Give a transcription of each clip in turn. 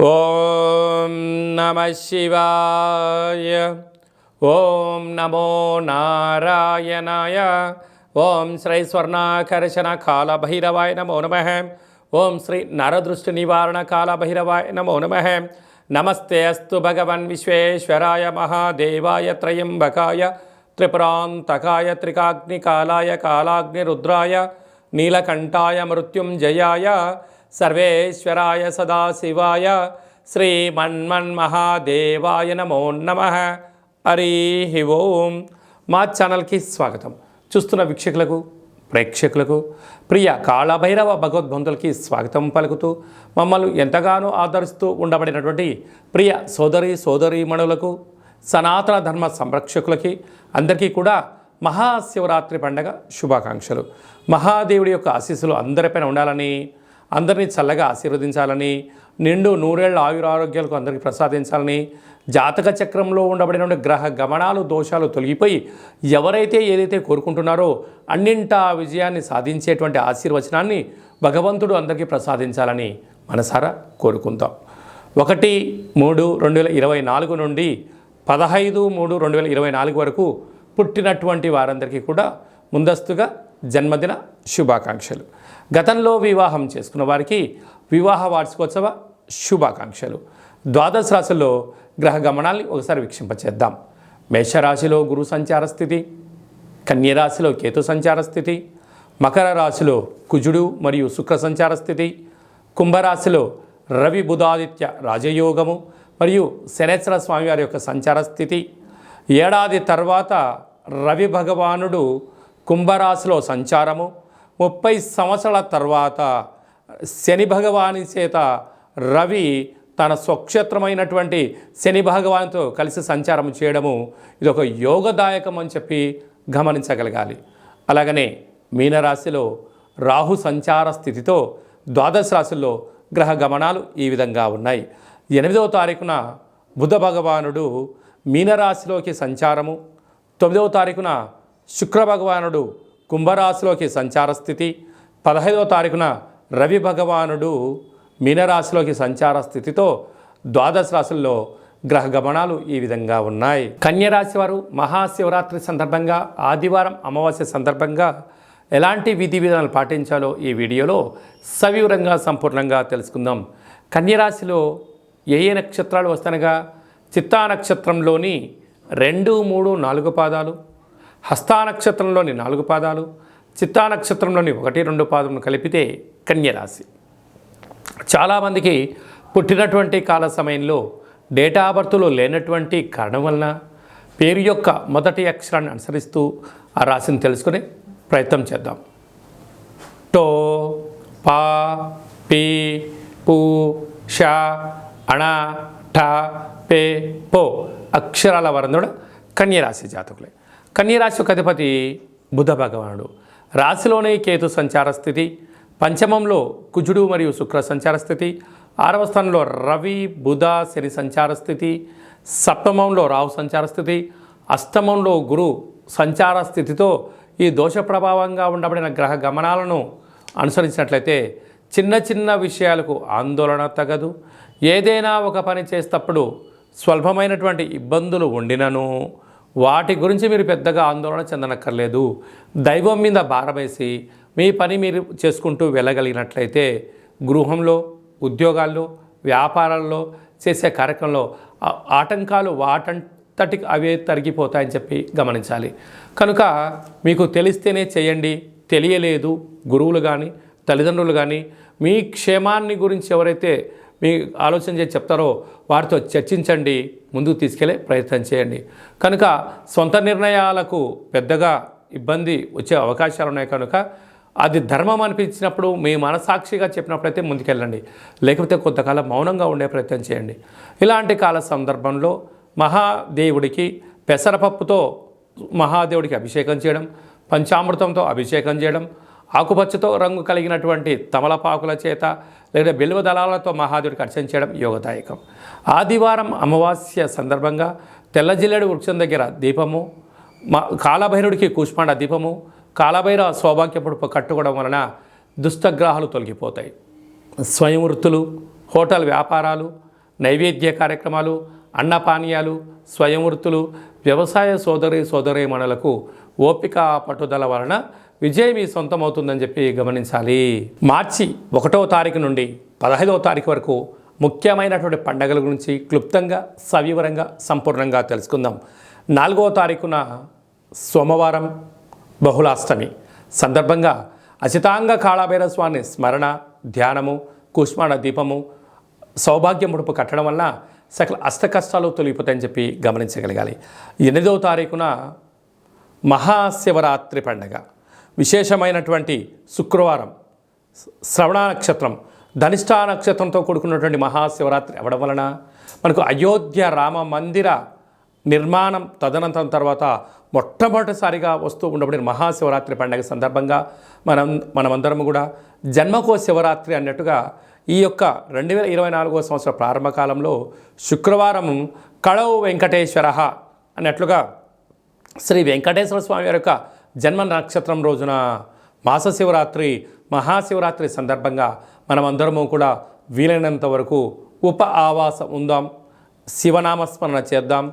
ఓం నమ శివాయ. ఓం నమో నారాయణాయ. ఓం శ్రీ స్వర్ణాకర్షణ కాళభైరవాయ నమో నమః. ఓం శ్రీ నరదృష్టి నివారణ కాళభైరవాయ నమో నమః. నమస్తే అస్తు భగవన్ విశ్వేశ్వరాయ మహాదేవాయ త్రయంబకాయ త్రిపురాంతకాయ త్రికాగ్నికాలాయ కాలాగ్నిరుద్రాయ నీలకంఠాయ మృత్యుంజయాయ సర్వేశ్వరాయ సదాశివాయ శ్రీమన్మన్మహాదేవాయ నమో నమః. హరి ఓం. మా ఛానల్కి స్వాగతం. చూస్తున్న వీక్షకులకు ప్రేక్షకులకు ప్రియ కాళభైరవ భగవద్బంధులకి స్వాగతం పలుకుతూ మమ్మల్ని ఎంతగానో ఆదరిస్తూ ఉండబడినటువంటి ప్రియ సోదరీమణులకు సనాతన ధర్మ సంరక్షకులకి అందరికీ కూడా మహాశివరాత్రి పండగ శుభాకాంక్షలు. మహాదేవుడి యొక్క ఆశీస్సులు అందరిపైన ఉండాలని, అందరినీ చల్లగా ఆశీర్వదించాలని, నిండు నూరేళ్ల ఆయురారోగ్యాలకు అందరికీ ప్రసాదించాలని, జాతక చక్రంలో ఉండబడిన గ్రహ గమనాలు దోషాలు తొలగిపోయి ఎవరైతే ఏదైతే కోరుకుంటున్నారో అన్నింటా విజయాన్ని సాధించేటువంటి ఆశీర్వచనాన్ని భగవంతుడు అందరికీ ప్రసాదించాలని మనసారా కోరుకుందాం. 1-3-2024 నుండి 15-3-2024 వరకు పుట్టినటువంటి వారందరికీ కూడా ముందస్తుగా జన్మదిన శుభాకాంక్షలు. గతంలో వివాహం చేసుకున్న వారికి వివాహ వార్షికోత్సవ శుభాకాంక్షలు. ద్వాదశ రాశుల్లో గ్రహ గమనాల్ని ఒకసారి వీక్షింపచేద్దాం. మేషరాశిలో గురు సంచార స్థితి, కన్యరాశిలో కేతు సంచార స్థితి, మకర రాశిలో కుజుడు మరియు శుక్ర సంచార స్థితి, కుంభరాశిలో రవి బుధాదిత్య రాజయోగము మరియు శనేశ్వర స్వామివారి యొక్క సంచార స్థితి. ఏడాది తర్వాత రవి భగవానుడు కుంభరాశిలో సంచారము, 30 సంవత్సరాల తర్వాత శని భగవాని చేత రవి తన స్వక్షేత్రమైనటువంటి శని భగవాన్తో కలిసి సంచారం చేయడము ఇది ఒక యోగదాయకం అని చెప్పి గమనించగలగాలి. అలాగనే మీనరాశిలో రాహు సంచార స్థితితో ద్వాదశ రాశుల్లో గ్రహ గమనాలు ఈ విధంగా ఉన్నాయి. 8వ తారీఖున బుధ భగవానుడు మీనరాశిలోకి సంచారము, 9వ తారీఖున శుక్ర భగవానుడు కుంభరాశిలోకి సంచార స్థితి, 15వ తారీఖున రవి భగవానుడు మీనరాశిలోకి సంచార స్థితితో ద్వాదశ రాశుల్లో గ్రహ గమనాలు ఈ విధంగా ఉన్నాయి. కన్యరాశి వారు మహాశివరాత్రి సందర్భంగా ఆదివారం అమావాస్య సందర్భంగా ఎలాంటి విధి విధానాలు పాటించాలో ఈ వీడియోలో సవివరంగా సంపూర్ణంగా తెలుసుకుందాం. కన్యరాశిలో ఏ నక్షత్రాలు వస్తానగా చిత్తా నక్షత్రంలోని 2, 3, 4 పాదాలు, హస్తా నక్షత్రంలోని 4 పాదాలు, చిత్తా నక్షత్రంలోని 1, 2 పాదములు కలిపితే కన్యరాశి. చాలామందికి పుట్టినటువంటి కాల సమయంలో డేటా ఆఫ్ బర్త్లో లేనటువంటి కారణం వలన పేరు యొక్క మొదటి అక్షరాన్ని అనుసరిస్తూ ఆ రాశిని తెలుసుకునే ప్రయత్నం చేద్దాం. టో, పా, పీ, పు, ష, అణ, ఠ, పే, పో అక్షరాల వరందుడు కన్యరాశి జాతకులే. కన్యరాశి యొక్క అధిపతి బుధ భగవానుడు. రాశిలోనే కేతు సంచార స్థితి, పంచమంలో కుజుడు మరియు శుక్ర సంచార స్థితి, 6వ స్థానంలో రవి బుధ శని సంచార స్థితి, సప్తమంలో రాహు సంచార స్థితి, అష్టమంలో గురు సంచార స్థితితో ఈ దోష ప్రభావంగా ఉండబడిన గ్రహ గమనాలను అనుసరించినట్లయితే చిన్న చిన్న విషయాలకు ఆందోళన తగదు. ఏదైనా ఒక పని చేసేటప్పుడు స్వల్పమైనటువంటి ఇబ్బందులు ఉండినను వాటి గురించి మీరు పెద్దగా ఆందోళన చెందనక్కర్లేదు. దైవం మీద భారమేసి మీ పని మీరు చేసుకుంటూ వెళ్ళగలిగినట్లయితే గృహంలో, ఉద్యోగాల్లో, వ్యాపారాల్లో చేసే కార్యక్రమంలో ఆటంకాలు వాటంతటికి అవే తరిగిపోతాయని చెప్పి గమనించాలి. కనుక మీకు తెలిస్తేనే చేయండి, తెలియలేదు గురువులు కానీ తల్లిదండ్రులు కానీ మీ క్షేమాన్ని గురించి ఎవరైతే మీ ఆలోచన చేసి చెప్తారో వారితో చర్చించండి, ముందుకు తీసుకెళ్లే ప్రయత్నం చేయండి. కనుక సొంత నిర్ణయాలకు పెద్దగా ఇబ్బంది వచ్చే అవకాశాలు ఉన్నాయి. కనుక అది ధర్మం అనిపించినప్పుడు మీ మనసాక్షిగా చెప్పినప్పుడైతే ముందుకెళ్ళండి, లేకపోతే కొంతకాలం మౌనంగా ఉండే ప్రయత్నం చేయండి. ఇలాంటి కాల సందర్భంలో మహాదేవుడికి పెసరపప్పుతో మహాదేవుడికి అభిషేకం చేయడం, పంచామృతంతో అభిషేకం చేయడం, ఆకుపచ్చతో రంగు కలిగినటువంటి తమలపాకుల చేత లేదా బిల్వ దళాలతో మహాదేవుడికి అర్చన చేయడం యోగదాయకం. ఆదివారం అమావాస్య సందర్భంగా తెల్ల జిల్లేడు వృక్షం దగ్గర దీపము, కాళభైరుడికి కూష్మాండ దీపము, కాళభైరవ సౌభాగ్యపుడు కట్టుకోవడం వలన దుష్టగ్రహాలు తొలగిపోతాయి. స్వయం వృత్తులు, హోటల్ వ్యాపారాలు, నైవేద్య కార్యక్రమాలు, అన్నపానీయాలు, స్వయం వృత్తులు, వ్యవసాయ సోదరీమణులకు ఓపిక పట్టుదల వలన విజయం మీ సొంతమవుతుందని చెప్పి గమనించాలి. మార్చి 1వ తారీఖు నుండి 15వ తారీఖు వరకు ముఖ్యమైనటువంటి పండుగల గురించి క్లుప్తంగా సవివరంగా సంపూర్ణంగా తెలుసుకుందాం. 4వ తారీఖున సోమవారం బహుళాష్టమి సందర్భంగా అచితాంగ కాళభైరవ స్వామి స్మరణ, ధ్యానము, కుష్మాండ దీపము, సౌభాగ్య ముడుపు కట్టడం వలన సకల అష్టకష్టాలు తొలగిపోతాయని చెప్పి గమనించగలగాలి. 8వ తారీఖున మహాశివరాత్రి పండుగ విశేషమైనటువంటి శుక్రవారం, శ్రవణ నక్షత్రం, ధనిష్ఠా నక్షత్రంతో కూడుకున్నటువంటి మహాశివరాత్రి అవ్వడం వలన మనకు అయోధ్య రామ మందిర నిర్మాణం తదనంతరం తర్వాత మొట్టమొదటిసారిగా వస్తూ ఉండబడిన మహాశివరాత్రి పండుగ సందర్భంగా మనమందరం కూడా జన్మకో శివరాత్రి అన్నట్టుగా ఈ యొక్క 2024వ సంవత్సర ప్రారంభ కాలంలో శుక్రవారం కళౌ వెంకటేశ్వర అన్నట్లుగా శ్రీ వెంకటేశ్వర స్వామి వారి యొక్క జన్మ నక్షత్రం రోజున మాస శివరాత్రి మహాశివరాత్రి సందర్భంగా మనమందరము కూడా వీలైనంత వరకు ఉప ఆవాసం ఉందాం, శివనామస్మరణ చేద్దాం,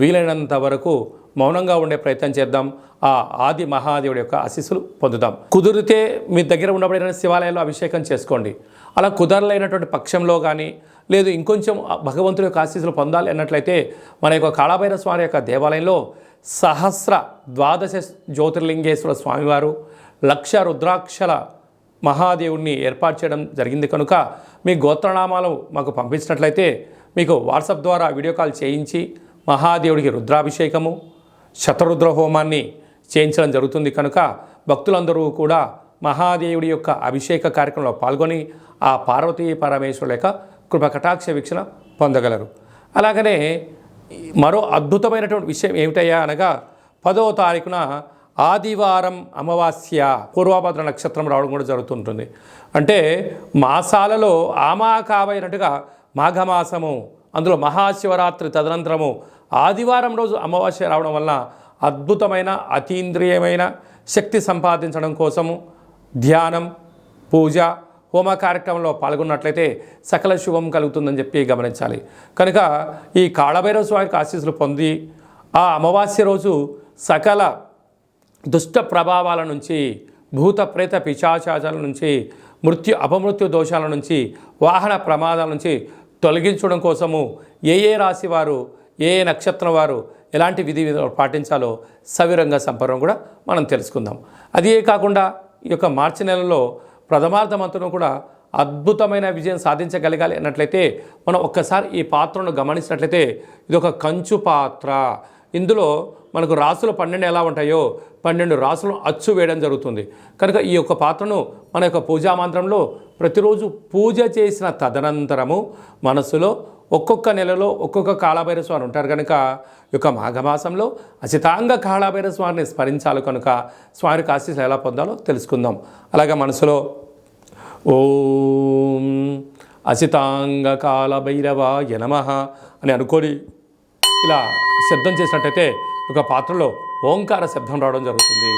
వీలైనంత వరకు మౌనంగా ఉండే ప్రయత్నం చేద్దాం. ఆ ఆది మహాదేవుడి యొక్క ఆశీస్సులు పొందుదాం. కుదిరితే మీ దగ్గర ఉండబడిన శివాలయంలో అభిషేకం చేసుకోండి. అలా కుదరలేనటువంటి పక్షంలో కానీ లేదు ఇంకొంచెం భగవంతుడి యొక్క ఆశీస్సులు పొందాలి అన్నట్లయితే మన యొక్క కాళభైరవ స్వామి యొక్క దేవాలయంలో సహస్ర ద్వాదశ జ్యోతిర్లింగేశ్వర స్వామివారు 1,00,000 రుద్రాక్షల మహాదేవుడిని ఏర్పాటు చేయడం జరిగింది కనుక మీ గోత్రనామాలు మాకు పంపించినట్లయితే మీకు వాట్సాప్ ద్వారా వీడియో కాల్ చేయించి మహాదేవుడికి రుద్రాభిషేకము, శతరుద్ర హోమాన్ని చేయించడం జరుగుతుంది కనుక భక్తులందరూ కూడా మహాదేవుడి యొక్క అభిషేక కార్యక్రమంలో పాల్గొని ఆ పార్వతీ పరమేశ్వరుల యొక్క కృపకటాక్ష వీక్షణ పొందగలరు. అలాగనే మరో అద్భుతమైనటువంటి విషయం ఏమిటయ్యా అనగా 10వ తారీఖున ఆదివారం అమావాస్య పూర్వభద్ర నక్షత్రం రావడం కూడా జరుగుతుంటుంది. అంటే మాసాలలో ఆమాకావైనట్టుగా మాఘమాసము, అందులో మహాశివరాత్రి తదనంతరము ఆదివారం రోజు అమావాస్య రావడం వల్ల అద్భుతమైన అతీంద్రియమైన శక్తి సంపాదించడం కోసము ధ్యానం, పూజ, హోమ కార్యక్రమంలో పాల్గొన్నట్లయితే సకల శుభం కలుగుతుందని చెప్పి గమనించాలి. కనుక ఈ కాళభైరవ స్వామికి ఆశీస్సులు పొంది ఆ అమావాస్య రోజు సకల దుష్ట ప్రభావాల నుంచి, భూత ప్రేత పిశాచాల నుంచి, అపమృత్యు దోషాల నుంచి, వాహన ప్రమాదాల నుంచి తొలగించడం కోసము ఏ రాశి వారు, ఏ నక్షత్రం వారు ఎలాంటి విధి విధాలు పాటించాలో సవిరంగా సంపర్కం కూడా మనం తెలుసుకుందాం. అదే కాకుండా ఈ యొక్క మార్చి నెలలో ప్రథమార్థమంతరం కూడా అద్భుతమైన విజయం సాధించగలగాలి అన్నట్లయితే మనం ఒక్కసారి ఈ పాత్రను గమనించినట్లయితే ఇది ఒక కంచు పాత్ర. ఇందులో మనకు రాసులు 12 ఎలా ఉంటాయో 12 రాసులను అచ్చు వేయడం జరుగుతుంది. కనుక ఈ యొక్క పాత్రను మన యొక్క పూజా మంత్రంలో ప్రతిరోజు పూజ చేసిన తదనంతరము మనసులో ఒక్కొక్క నెలలో ఒక్కొక్క కాళభైరవ స్వామి ఉంటారు కనుక ఈ యొక్క మాఘమాసంలో అచితాంగ కాళభైరవ స్వామిని స్మరించాలి కనుక స్వామికి ఆశీస్సులు ఎలా పొందాలో తెలుసుకుందాం. అలాగే మనసులో ఓం అచితాంగ కాళభైరవాయ నమః అని అనుకొని ఇలా శబ్దం చేసినట్టయితే ఒక పాత్రలో ఓంకార శబ్దం రావడం జరుగుతుంది.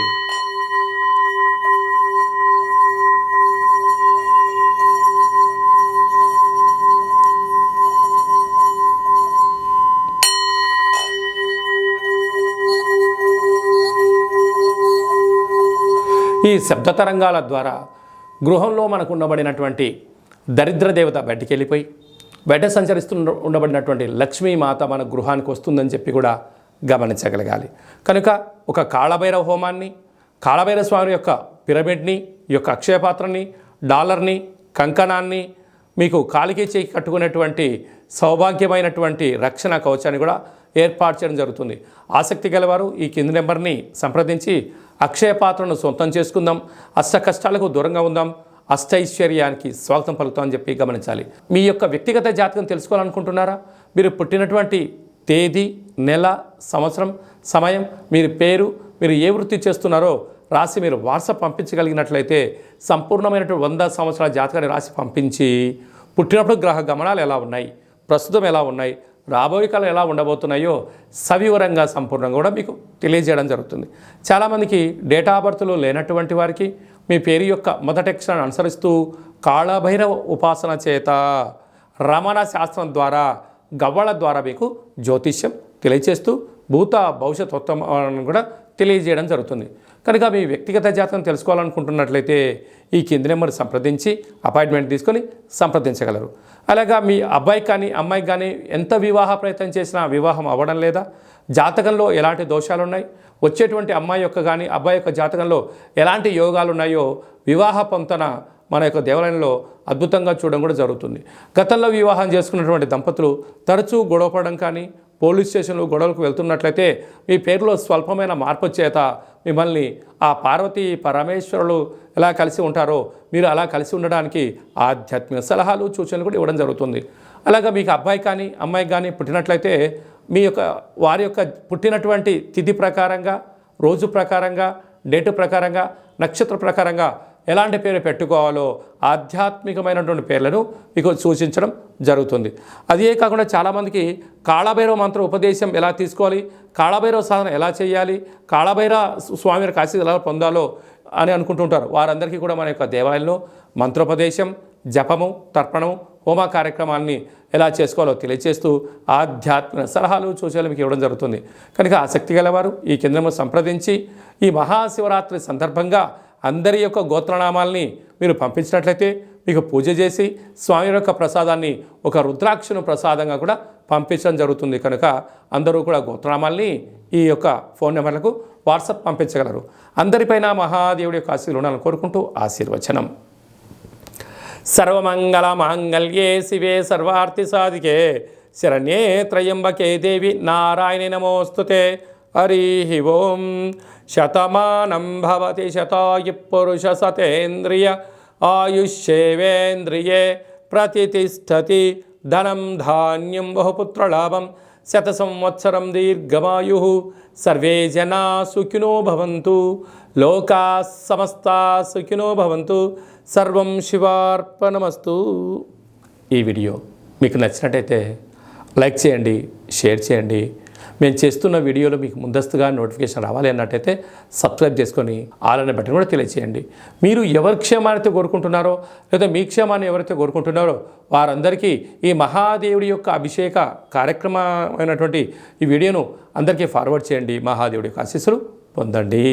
ఈ శబ్ద తరంగాల ద్వారా గృహంలో మనకు ఉండబడినటువంటి దరిద్ర దేవత బయటికి వెళ్ళిపోయి బయట ఉండబడినటువంటి లక్ష్మీమాత మన గృహానికి వస్తుందని చెప్పి కూడా గమనించగలగాలి. కనుక ఒక కాళభైరవ హోమాన్ని, కాళభైరవ స్వామి యొక్క పిరమిడ్ని, ఈ యొక్క అక్షయపాత్రని, డాలర్ని, కంకణాన్ని, మీకు కాలికి చేయి కట్టుకునేటువంటి సౌభాగ్యమైనటువంటి రక్షణ కవచాన్ని కూడా ఏర్పాటు చేయడం జరుగుతుంది. ఆసక్తి గలవారు ఈ కింది నెంబర్ని సంప్రదించి అక్షయ పాత్రను సొంతం చేసుకుందాం, అష్ట కష్టాలకు దూరంగా ఉందాం, అష్టైశ్వర్యానికి స్వాగతం పలుకుతామని చెప్పి గమనించాలి. మీ యొక్క వ్యక్తిగత జాతకం తెలుసుకోవాలనుకుంటున్నారా? మీరు పుట్టినటువంటి తేదీ, నెల, సంవత్సరం, సమయం, మీరు పేరు, మీరు ఏ వృత్తి చేస్తున్నారో రాసి మీరు వాట్సాప్ పంపించగలిగినట్లయితే సంపూర్ణమైనటువంటి 100 సంవత్సరాల జాతకాన్ని రాసి పంపించి పుట్టినప్పుడు గ్రహ గమనాలు ఎలా ఉన్నాయి, ప్రస్తుతం ఎలా ఉన్నాయి, రాబోయే కాలం ఎలా ఉండబోతున్నాయో సవివరంగా సంపూర్ణంగా కూడా మీకు తెలియజేయడం జరుగుతుంది. చాలామందికి డేటా ఆఫ్ బర్త్లు లేనటువంటి వారికి మీ పేరు యొక్క మొదటి అక్షరాన్ని అనుసరిస్తూ కాళభైరవ ఉపాసన చేత రమణ శాస్త్రం ద్వారా గవ్వల ద్వారా మీకు జ్యోతిష్యం తెలియచేస్తూ భూత భవిష్యత్ ఉత్తమాలను కూడా తెలియజేయడం జరుగుతుంది. కనుక మీ వ్యక్తిగత జాతకం తెలుసుకోవాలనుకుంటున్నట్లయితే ఈ కింది నెంబర్ సంప్రదించి అపాయింట్మెంట్ తీసుకొని సంప్రదించగలరు. అలాగా మీ అబ్బాయికి కానీ అమ్మాయికి కానీ ఎంత వివాహ ప్రయత్నం చేసినా వివాహం అవ్వడం లేదా, జాతకంలో ఎలాంటి దోషాలు ఉన్నాయి, వచ్చేటువంటి అమ్మాయి యొక్క కానీ అబ్బాయి యొక్క జాతకంలో ఎలాంటి యోగాలు ఉన్నాయో వివాహ పొంతన మన యొక్క దేవాలయంలో అద్భుతంగా చూడడం కూడా జరుగుతుంది. గతంలో వివాహం చేసుకున్నటువంటి దంపతులు తరచూ గొడవపడడం కానీ, పోలీస్ స్టేషన్లు గొడవలకు వెళ్తున్నట్లయితే మీ పేరులో స్వల్పమైన మార్పు చేత మిమ్మల్ని ఆ పార్వతీ పరమేశ్వరులు ఎలా కలిసి ఉంటారో మీరు అలా కలిసి ఉండడానికి ఆధ్యాత్మిక సలహాలు సూచనలు కూడా ఇవ్వడం జరుగుతుంది. అలాగా మీకు అబ్బాయి కానీ అమ్మాయి కానీ పుట్టినట్లయితే వారి యొక్క పుట్టినటువంటి తిథి ప్రకారంగా, రోజు ప్రకారంగా, డేటు ప్రకారంగా, నక్షత్ర ప్రకారంగా ఎలాంటి పేరు పెట్టుకోవాలో ఆధ్యాత్మికమైనటువంటి పేర్లను మీకు సూచించడం జరుగుతుంది. అదే కాకుండా చాలామందికి కాళభైరవ మంత్ర ఉపదేశం ఎలా తీసుకోవాలి, కాళభైరవ సాధన ఎలా చేయాలి, కాళభైరవ స్వామి ఆశీస్సులు ఎలా పొందాలో అని అనుకుంటుంటారు. వారందరికీ కూడా మన యొక్క దేవాలయంలో మంత్రోపదేశం, జపము, తర్పణము, హోమ కార్యక్రమాన్ని ఎలా చేసుకోవాలో తెలియజేస్తూ ఆధ్యాత్మిక సలహాలు సూచనలు మీకు ఇవ్వడం జరుగుతుంది. కనుక ఆసక్తి గలవారు ఈ కేంద్రము సంప్రదించి ఈ మహాశివరాత్రి సందర్భంగా అందరి యొక్క గోత్రనామాల్ని మీరు పంపించినట్లయితే మీకు పూజ చేసి స్వామి యొక్క ప్రసాదాన్ని ఒక రుద్రాక్షను ప్రసాదంగా కూడా పంపించడం జరుగుతుంది. కనుక అందరూ కూడా గోత్రనామాల్ని ఈ యొక్క ఫోన్ నెంబర్లకు వాట్సాప్ పంపించగలరు. అందరిపైన మహాదేవుడి యొక్క ఆశీర్వాదాలు ఉండాలని కోరుకుంటూ ఆశీర్వచనం. సర్వమంగళ మాంగళ్యే శివే సర్వార్థి సాధికే శరణ్యే త్రయంబకే దేవి నారాయణి నమోస్తుతే. హరి ఓం. శతమానం భవతి శతాయు పురుష సతేంద్రియ ఆయుష్యేవేంద్రియే ప్రతిష్టతి. ధనం ధాన్యం బహుపుత్రలాభం శత సంవత్సరం దీర్ఘమాయు. సర్వే జనా సుఖినో భవంతు. లోకా సమస్తా సుఖినో భవంతు. సర్వం శివార్పణమస్తు. ఈ వీడియో మీకు నచ్చినట్టయితే లైక్ చేయండి, షేర్ చేయండి. మేము చేస్తున్న వీడియోలో మీకు ముందస్తుగా నోటిఫికేషన్ రావాలి అన్నట్టయితే సబ్స్క్రైబ్ చేసుకొని ఆల్ అనే బటన్ కూడా తెలియచేయండి. మీరు ఎవరి క్షేమాన్ని కోరుకుంటున్నారో లేదా మీ క్షేమాన్ని ఎవరైతే కోరుకుంటున్నారో వారందరికీ ఈ మహాదేవుడి యొక్క అభిషేక కార్యక్రమమైనటువంటి ఈ వీడియోను అందరికీ ఫార్వర్డ్ చేయండి. మహాదేవుడి యొక్క ఆశీస్సులు పొందండి.